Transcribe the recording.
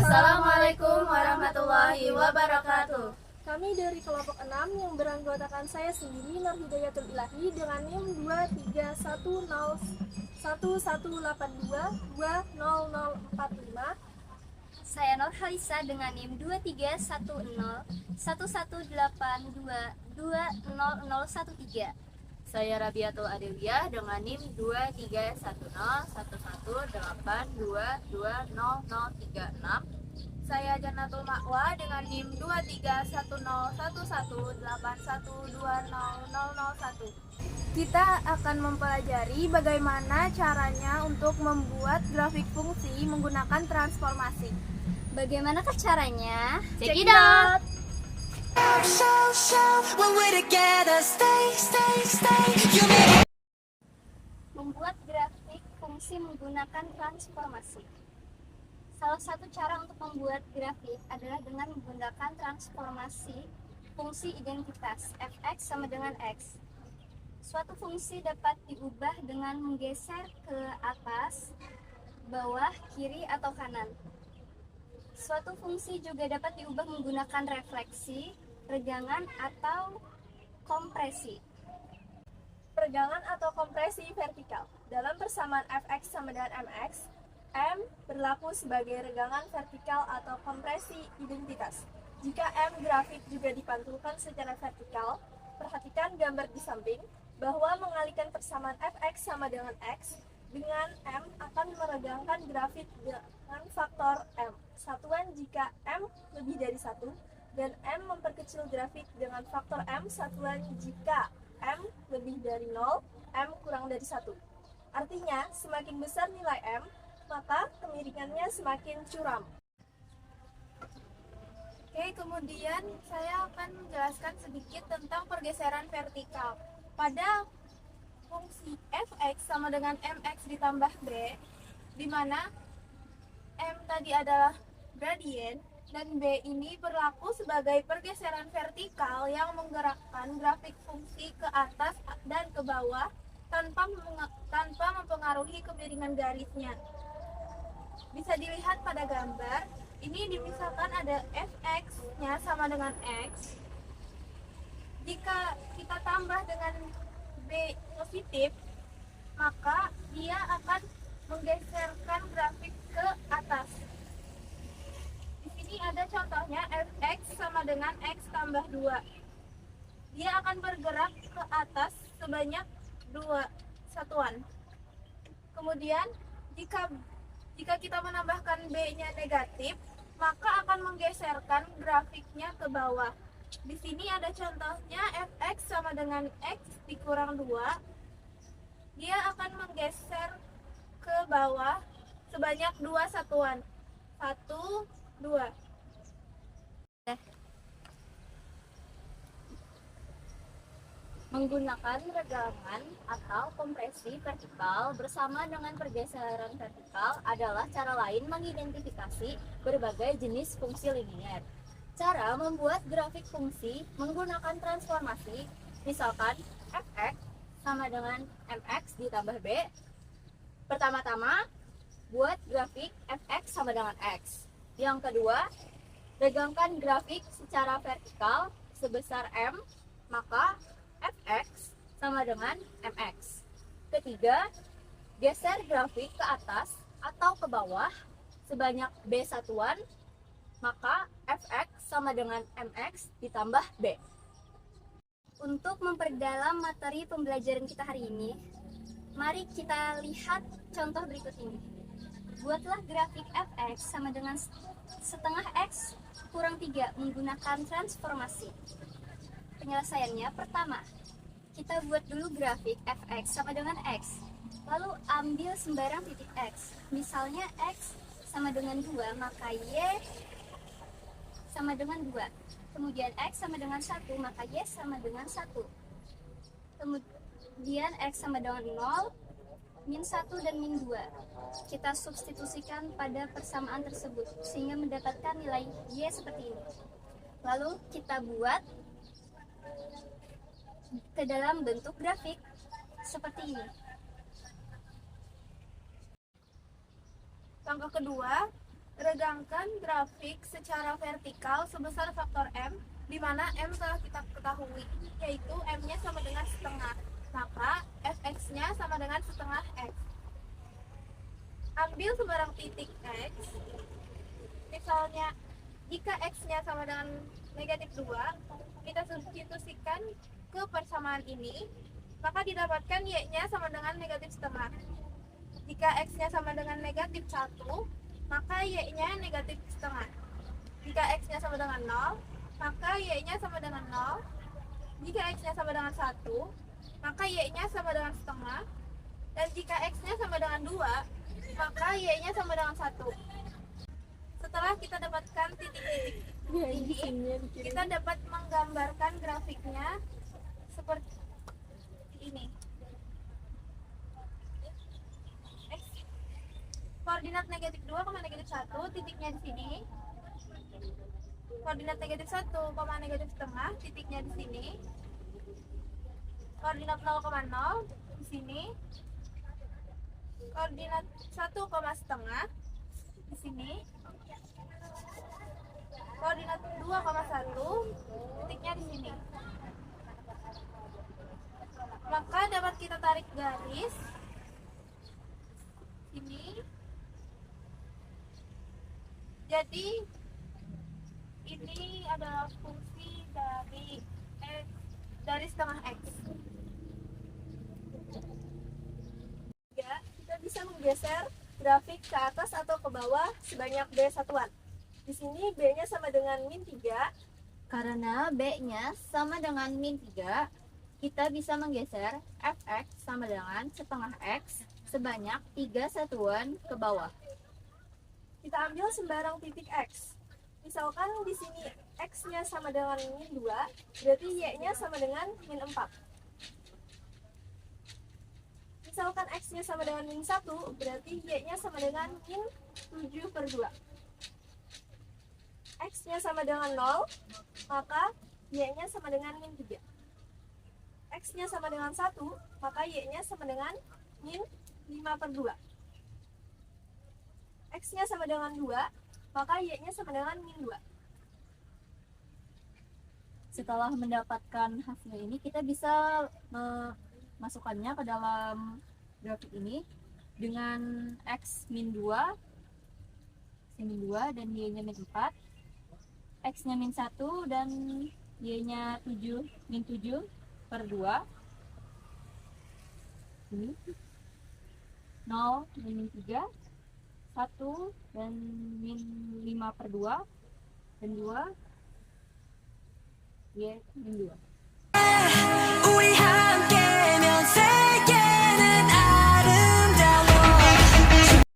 Assalamualaikum warahmatullahi wabarakatuh. Kami dari kelompok 6 yang beranggotakan saya sendiri, Nur Hidayatul Ilahi, dengan NIM 2310111822045. Saya Nur Halisa dengan NIM 23101182200013. Saya Rabiatul Adewiyah dengan NIM 23101182200036. Saya Jannatul Ma'wa dengan NIM 23101181200001. Kita akan mempelajari bagaimana caranya untuk membuat grafik fungsi menggunakan transformasi. Bagaimanakah caranya? Check it out! Membuat grafik fungsi menggunakan transformasi. Salah satu cara untuk membuat grafik adalah dengan menggunakan transformasi fungsi identitas fx sama dengan x. Suatu fungsi dapat diubah dengan menggeser ke atas, bawah, kiri, atau kanan. Suatu fungsi juga dapat diubah menggunakan refleksi, regangan, atau kompresi. Peregangan atau kompresi vertikal. Dalam persamaan fx sama dengan mx, M berlaku sebagai regangan vertikal atau kompresi identitas. Jika M grafik juga dipantulkan secara vertikal, perhatikan gambar di samping bahwa mengalihkan persamaan fx sama dengan x dengan M akan meregangkan grafik dengan faktor M. Satuan jika M lebih dari 1 dan M memperkecil grafik dengan faktor M satuan jika M lebih dari 0, M kurang dari 1. Artinya, semakin besar nilai M, maka kemiringannya semakin curam. Oke, kemudian saya akan menjelaskan sedikit tentang pergeseran vertikal. Pada fungsi fx sama dengan mx ditambah b, di mana m tadi adalah gradien dan b ini berlaku sebagai pergeseran vertikal yang menggerakkan grafik fungsi ke atas dan ke bawah tanpa mempengaruhi kemiringan garisnya. Bisa dilihat pada gambar, ini misalkan ada fx-nya sama dengan x. Jika kita tambah dengan b positif, maka dia akan menggeserkan grafik ke atas. Di sini ada contohnya fx sama dengan x tambah 2. Dia akan bergerak ke atas sebanyak 2 satuan. Kemudian jika kita menambahkan b-nya negatif, maka akan menggeserkan grafiknya ke bawah. Di sini ada contohnya fx sama dengan x dikurang 2. Dia akan menggeser ke bawah sebanyak 2 satuan. 1, 2. Menggunakan regangan atau kompresi vertikal bersama dengan pergeseran vertikal adalah cara lain mengidentifikasi berbagai jenis fungsi linier. Cara membuat grafik fungsi menggunakan transformasi, misalkan fx sama dengan mx ditambah b. Pertama-tama, buat grafik fx sama dengan x. Yang kedua, regangkan grafik secara vertikal sebesar m, maka fx sama dengan mx. Ketiga, geser grafik ke atas atau ke bawah sebanyak b satuan, maka fx sama dengan mx ditambah b. Untuk memperdalam materi pembelajaran kita hari ini, mari kita lihat contoh berikut ini. Buatlah grafik fx sama dengan setengah x kurang 3 menggunakan transformasi. Penyelesaiannya, pertama, kita buat dulu grafik fx sama dengan x, lalu ambil sembarang titik x. Misalnya x sama dengan 2, maka y sama dengan 2. Kemudian x sama dengan 1, maka y sama dengan 1. Kemudian x sama dengan 0, min 1 dan min 2. Kita substitusikan pada persamaan tersebut sehingga mendapatkan nilai y seperti ini. Lalu kita buat ke dalam bentuk grafik seperti ini. Langkah kedua, Regangkan grafik secara vertikal sebesar faktor M, di mana M telah kita ketahui, yaitu M-nya sama dengan setengah. Maka fx-nya sama dengan setengah x. Ambil sebarang titik x, misalnya jika x-nya sama dengan negatif 2, kita substitusikan ke persamaan ini, maka didapatkan y-nya sama dengan negatif setengah. Jika x-nya sama dengan negatif 1, maka y-nya negatif setengah. Jika x-nya sama dengan 0, maka y-nya sama dengan 0. Jika x-nya sama dengan 1, maka y-nya sama dengan setengah. Dan jika x-nya sama dengan 2, maka y-nya sama dengan 1. Setelah kita dapatkan titik-titik ini, kita dapat menggambarkan grafiknya seperti ini. Koordinat negatif 2, negatif 1, titiknya di sini. Koordinat negatif 1, negatif setengah, titiknya di sini. Koordinat 0,0 di sini. Koordinat 1, setengah di sini. Koordinat 2,1, titiknya di sini. Maka dapat kita tarik garis ini. Jadi ini adalah fungsi dari x, dari setengah x. Ya, kita bisa menggeser grafik ke atas atau ke bawah sebanyak B satuan. Di sini B-nya sama dengan min 3. Karena B-nya sama dengan min 3, kita bisa menggeser fx sama dengan setengah x sebanyak 3 satuan ke bawah. Kita ambil sembarang titik x. Misalkan di sini x-nya sama dengan min 2, berarti y-nya sama dengan min 4. Misalkan x-nya sama dengan min 1, berarti y-nya sama dengan min 7/2. X-nya sama dengan 0, maka y-nya sama dengan min 3. X-nya sama dengan 1, maka y-nya sama dengan min 5/2. X-nya sama dengan 2, maka y-nya sama dengan min 2. Setelah mendapatkan hasil ini, kita bisa memasukkannya ke dalam grafik ini dengan x min 2, dan y-nya min 4, x-nya min 1, dan y-nya min 7/2, ini 0 dan min 3, 1 dan min 5/2, dan 2 y min 2.